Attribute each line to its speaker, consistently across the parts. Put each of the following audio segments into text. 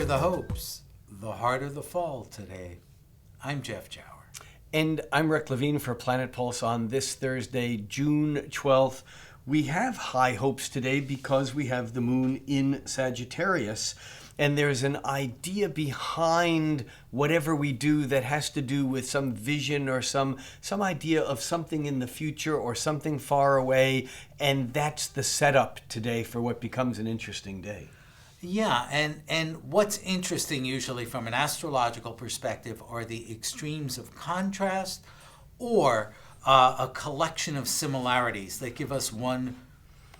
Speaker 1: higher the hopes, the harder the fall today. I'm Jeff Jower.
Speaker 2: And I'm Rick Levine for Planet Pulse on this Thursday, June 12th. We have high hopes today because we have the moon in Sagittarius. And there's an idea behind whatever we do that has to do with some vision or some idea of something in the future or something far away. And that's the setup today for what becomes an interesting day.
Speaker 1: Yeah, and what's interesting usually from an astrological perspective are the extremes of contrast or a collection of similarities that give us one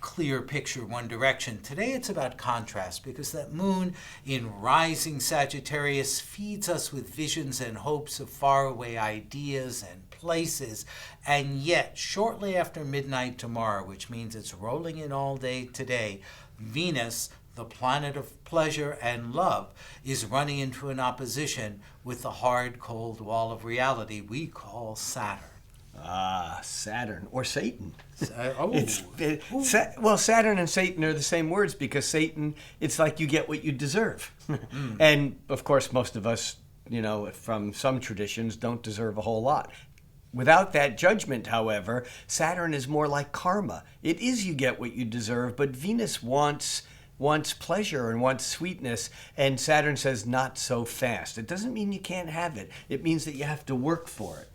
Speaker 1: clear picture, one direction. Today it's about contrast because that moon in rising Sagittarius feeds us with visions and hopes of faraway ideas and places. And yet, shortly after midnight tomorrow, which means it's rolling in all day today, Venus, the planet of pleasure and love, is running into an opposition with the hard, cold wall of reality we call Saturn.
Speaker 2: Saturn or Satan.
Speaker 1: Well,
Speaker 2: Saturn and Satan are the same words because Satan, it's like you get what you deserve. And of course, most of us, from some traditions, don't deserve a whole lot. Without that judgment, however, Saturn is more like karma. It is you get what you deserve, but Venus wants pleasure and wants sweetness, and Saturn says not so fast. It doesn't mean you can't have it. It means that you have to work for it.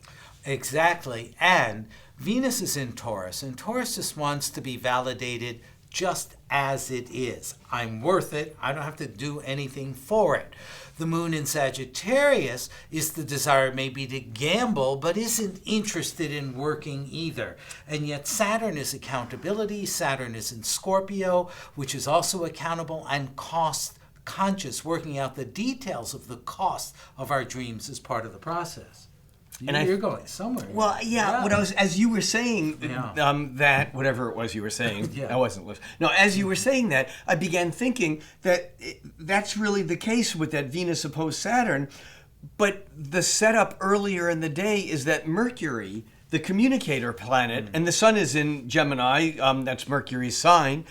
Speaker 1: Exactly. And Venus is in Taurus, and Taurus just wants to be validated just as it is. I'm worth it. I don't have to do anything for it. The moon in Sagittarius is the desire maybe to gamble, but isn't interested in working either. And yet Saturn is accountability. Saturn is in Scorpio, which is also accountable and cost conscious, working out the details of the cost of our dreams as part of the process. You're going somewhere.
Speaker 2: Well, yeah. As you were saying, that whatever it was you were saying, I wasn't listening. No, as you were saying that, I began thinking that that's really the case with that Venus opposed Saturn. But the setup earlier in the day is that Mercury, the communicator planet, and the sun is in Gemini, that's Mercury's sign,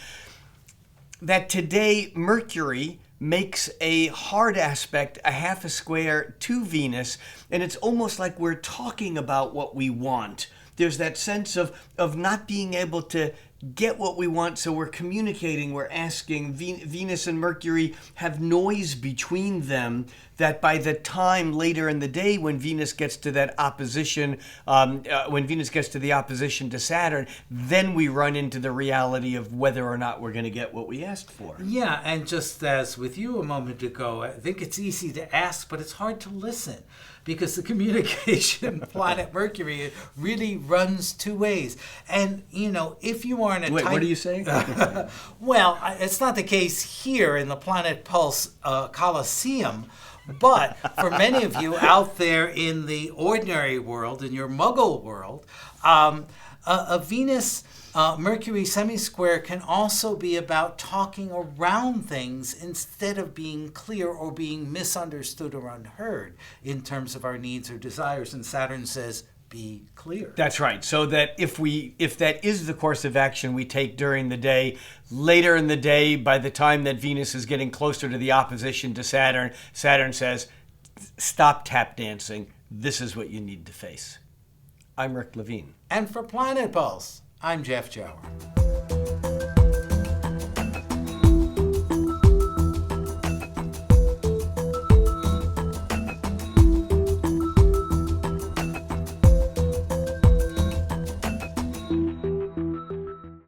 Speaker 2: that today Mercury makes a hard aspect, a half a square to Venus, and it's almost like we're talking about what we want. There's that sense of not being able to get what we want, so we're communicating, we're asking. Venus and Mercury have noise between them that by the time later in the day when Venus gets to that opposition, when Venus gets to the opposition to Saturn, then we run into the reality of whether or not we're going to get what we asked for.
Speaker 1: Yeah, and just as with you a moment ago, I think it's easy to ask, but it's hard to listen. Because the communication planet Mercury really runs two ways. And, if you are in a
Speaker 2: Wait, what are you saying?
Speaker 1: Well, it's not the case here in the Planet Pulse Coliseum. But for many of you out there in the ordinary world, in your muggle world, a Venus Mercury semi-square can also be about talking around things instead of being clear or being misunderstood or unheard in terms of our needs or desires. And Saturn says, be clear.
Speaker 2: That's right. So that if that is the course of action we take during the day, later in the day, by the time that Venus is getting closer to the opposition to Saturn, Saturn says, stop tap dancing. This is what you need to face. I'm Rick Levine.
Speaker 1: And for Planet Pulse, I'm Jeff Jower.